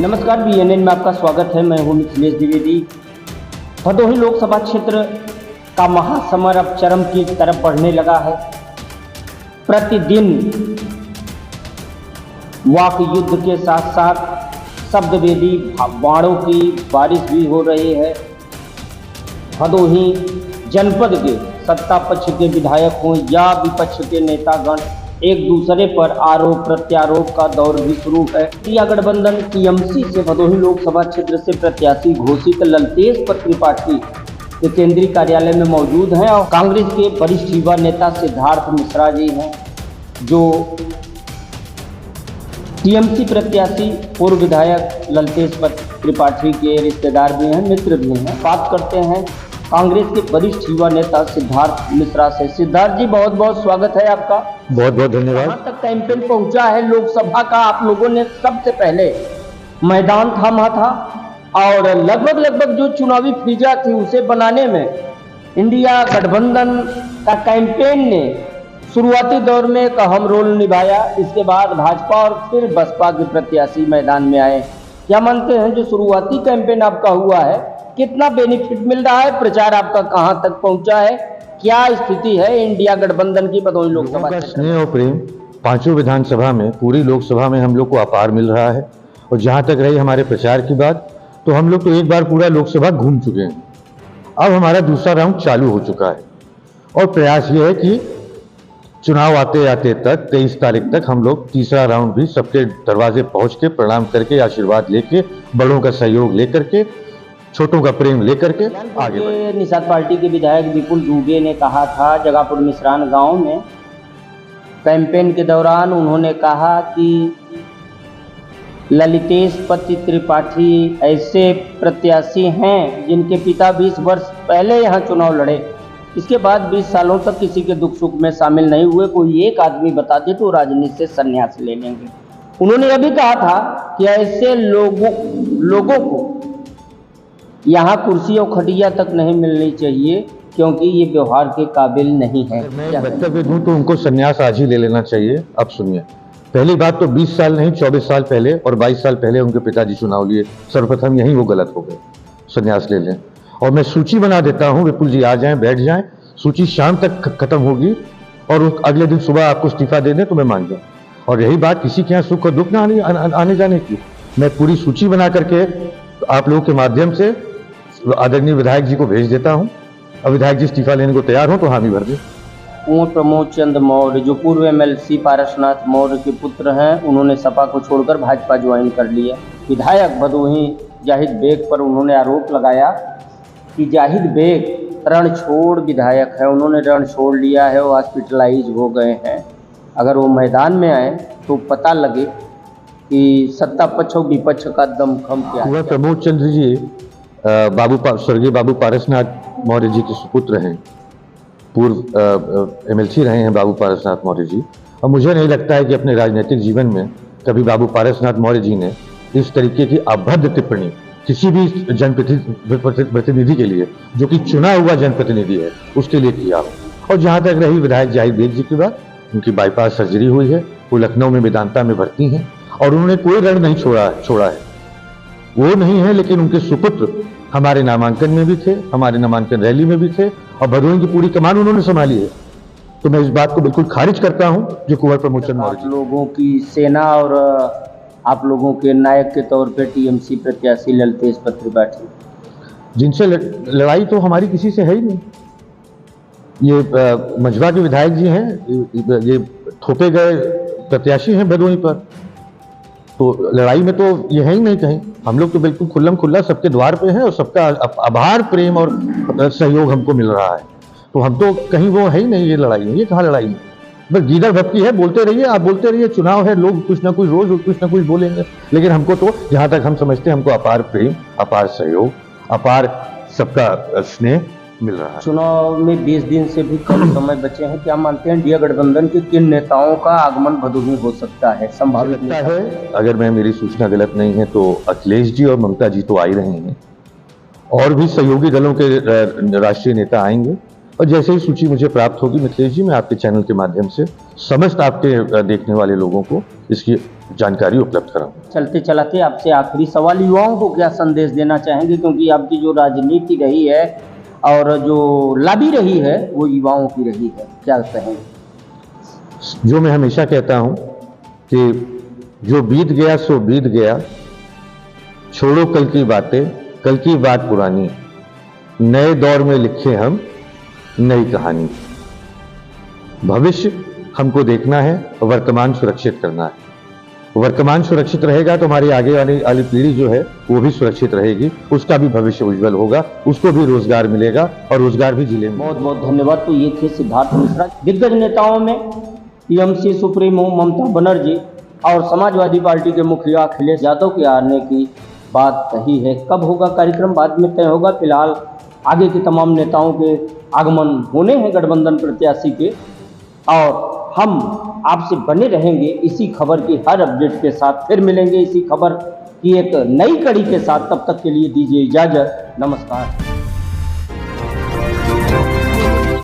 नमस्कार, BNN में आपका स्वागत है। मैं हूं मिथिलेश द्विवेदी। भदोही लोकसभा क्षेत्र का महासमर अब चरम की तरफ बढ़ने लगा है। प्रतिदिन वाक युद्ध के साथ साथ शब्दवेदी बाणों की बारिश भी हो रही है। भदोही जनपद के सत्ता पक्ष के विधायक हों या विपक्ष के नेतागण एक दूसरे पर आरोप प्रत्यारोप का दौर भी शुरू है। इंडिया गठबंधन TMC से भदोही लोकसभा क्षेत्र से प्रत्याशी घोषित ललतेश त्रिपाठी के केंद्रीय कार्यालय में मौजूद हैं और कांग्रेस के वरिष्ठ युवा नेता सिद्धार्थ मिश्रा जी हैं, जो TMC प्रत्याशी पूर्व विधायक ललतेश त्रिपाठी के रिश्तेदार भी हैं, मित्र भी हैं। बात करते हैं कांग्रेस के वरिष्ठ युवा नेता सिद्धार्थ मिश्रा से। सिद्धार्थ जी, बहुत बहुत स्वागत है आपका। बहुत बहुत धन्यवाद। कहाँ तक कैंपेन पहुंचा है लोकसभा का? आप लोगों ने सबसे पहले मैदान थामा था और लगभग जो चुनावी फिजा थी उसे बनाने में इंडिया गठबंधन का कैंपेन ने शुरुआती दौर में एक अहम रोल निभाया। इसके बाद भाजपा और फिर बसपा के प्रत्याशी मैदान में आए। क्या मानते हैं, जो शुरुआती कैंपेन आपका हुआ है, कितना बेनिफिट मिल रहा है? प्रचार आपका कहां तक पहुंचा है? क्या स्थिति है इंडिया गठबंधन की भदोही लोकसभा क्षेत्र? स्नेह और प्रेम पांचों विधानसभा में, पूरी लोकसभा में हम लोग को अपार मिल रहा है। और जहां तक रही हमारे प्रचार की बात, तो हम लोग तो एक बार पूरा लोकसभा घूम चुके हैं। अब हमारा दूसरा राउंड चालू हो चुका है और प्रयास ये है कि चुनाव आते आते तक 23 तारीख तक हम लोग तीसरा राउंड भी सबके दरवाजे पहुंच के प्रणाम करके, आशीर्वाद लेके, बड़ों का सहयोग लेकर के, छोटों का प्रेम लेकर के आगे बढ़े। निषाद पार्टी के विधायक विपुल दुबे ने कहा था जगापुर मिश्रान गांव में कैंपेन के दौरान, उन्होंने कहा कि ललितेश त्रिपाठी ऐसे प्रत्याशी हैं जिनके पिता 20 वर्ष पहले यहाँ चुनाव लड़े, इसके बाद 20 सालों तक किसी के दुख सुख में शामिल नहीं हुए। कोई एक आदमी बता दे तो राजनीति से संन्यास ले लेंगे। उन्होंने यह भी कहा था कि ऐसे लोगों को यहाँ कुर्सी और खटिया तक नहीं मिलनी चाहिए क्योंकि ये व्यवहार के काबिल नहीं है। मैं वक्तव्य दूं तो उनको संन्यास आज ही ले लेना चाहिए। अब सुनिए, पहली बात तो 20 साल नहीं 24 साल पहले और 22 साल पहले उनके पिताजी चुनाव लिए, सर्वप्रथम यही वो गलत हो गए। संन्यास ले लें। और मैं सूची बना देता हूँ, विपुल जी आ जाएं, बैठ जाएं, सूची शाम तक खत्म होगी और अगले दिन सुबह आपको इस्तीफा दे दें तो मैं मान जाऊँ। और यही बात किसी के यहाँ सुख और दुख ना आने जाने की, मैं पूरी सूची बना करके आप लोगों के माध्यम से आदरणीय विधायक जी को भेज देता हूं। अब विधायक जी इस्तीफा लेने को तैयार हो तो हामी भर दें। कुंवर प्रमोद चंद मौर्य, जो पूर्व MLC पारसनाथ मौर्य के पुत्र हैं, उन्होंने सपा को छोड़कर भाजपा ज्वाइन कर लिया। विधायक भदोही जाहिद बेग पर उन्होंने आरोप लगाया कि जाहिद बेग रण छोड़ विधायक है, उन्होंने रण छोड़ लिया है, वो हॉस्पिटलाइज हो गए हैं। अगर वो मैदान में आए तो पता लगे कि सत्ता पक्ष और विपक्ष का दमखम क्या है। कुंवर प्रमोद चंद्र जी स्वर्गीय बाबू पारसनाथ मौर्य जी के सुपुत्र हैं, पूर्व MLC रहे हैं बाबू पारसनाथ मौर्य जी। और मुझे नहीं लगता है कि अपने राजनीतिक जीवन में कभी बाबू पारसनाथ मौर्य जी ने इस तरीके की अभद्र टिप्पणी किसी भी जनप्रतिनिधि के लिए, जो कि चुना हुआ जनप्रतिनिधि है, उसके लिए किया हो। और जहां तक रही विधायक जाहिद बेग जी की बात, उनकी बाईपास सर्जरी हुई है, वो लखनऊ में वेदांता में भर्ती हैं और उन्होंने कोई रण नहीं छोड़ा है। वो नहीं है, लेकिन उनके सुपुत्र हमारे नामांकन में भी थे, हमारे नामांकन रैली में भी थे और भदोही की पूरी कमान उन्होंने संभाली है। तो मैं इस बात को बिल्कुल खारिज करता हूं जो कुंवर प्रमोद चंद्र मौर्य जी। लोगों की सेना और आप लोगों के नायक के तौर पे TMC प्रत्याशी ललतेश त्रिपाठी, जिनसे लड़ाई तो हमारी किसी से है ही नहीं। ये मजबा के विधायक जी हैं, ये थोपे गए प्रत्याशी हैं भदोही पर, तो लड़ाई में तो ये है ही नहीं कहीं। हम लोग तो बिल्कुल खुल्लम खुल्ला सबके द्वार पे हैं और सबका आभार प्रेम और सहयोग हमको मिल रहा है। तो हम तो कहीं वो है ही नहीं, ये लड़ाई है, ये कहाँ लड़ाई है? बस गीदड़ भपकी है, बोलते रहिए, आप बोलते रहिए, चुनाव है, लोग कुछ ना कुछ रोज कुछ ना कुछ बोलेंगे। लेकिन हमको तो जहां तक हम समझते हैं, हमको अपार प्रेम, अपार सहयोग, अपार सबका स्नेह मिल रहा है। चुनाव में 20 दिन से भी कम समय बचे हैं। क्या मानते हैं इंडिया गठबंधन के किन नेताओं का आगमन भदोही हो सकता है? संभावित है, अगर मेरी सूचना गलत नहीं है तो अखिलेश जी और ममता जी तो आ ही रहे हैं और भी सहयोगी दलों के राष्ट्रीय नेता आएंगे। और जैसे ही सूची मुझे प्राप्त होगी मिथिलेश जी, मैं आपके चैनल के माध्यम से समस्त आपके देखने वाले लोगों को इसकी जानकारी उपलब्ध कराऊंगा। चलते चलाते आपसे आखिरी सवाल, युवाओं को क्या संदेश देना चाहेंगे, क्योंकि आपकी जो राजनीति रही है और जो लॉबी रही है वो युवाओं की रही है, क्या कहेंगे? जो मैं हमेशा कहता हूं कि जो बीत गया सो बीत गया, छोड़ो कल की बातें, कल की बात पुरानी, नए दौर में लिखे हम नई कहानी। भविष्य हमको देखना है, वर्तमान सुरक्षित करना है। वर्तमान सुरक्षित रहेगा तो हमारी आगे वाली पीढ़ी जो है वो भी सुरक्षित रहेगी, उसका भी भविष्य उज्जवल होगा, उसको भी रोजगार मिलेगा और रोजगार भी जिले में। बहुत बहुत धन्यवाद। तो ये थे सिद्धार्थ मिश्रा। दिग्गज नेताओं में टीएमसी सुप्रीमो ममता बनर्जी और समाजवादी पार्टी के मुखिया अखिलेश यादव के आने की बात कही है। कब होगा कार्यक्रम बाद में तय होगा। फिलहाल आगे के तमाम नेताओं के आगमन होने हैं गठबंधन प्रत्याशी के, और हम आपसे बने रहेंगे इसी खबर की हर अपडेट के साथ। फिर मिलेंगे इसी खबर की एक नई कड़ी के साथ, तब तक के लिए दीजिए इजाजत। नमस्कार।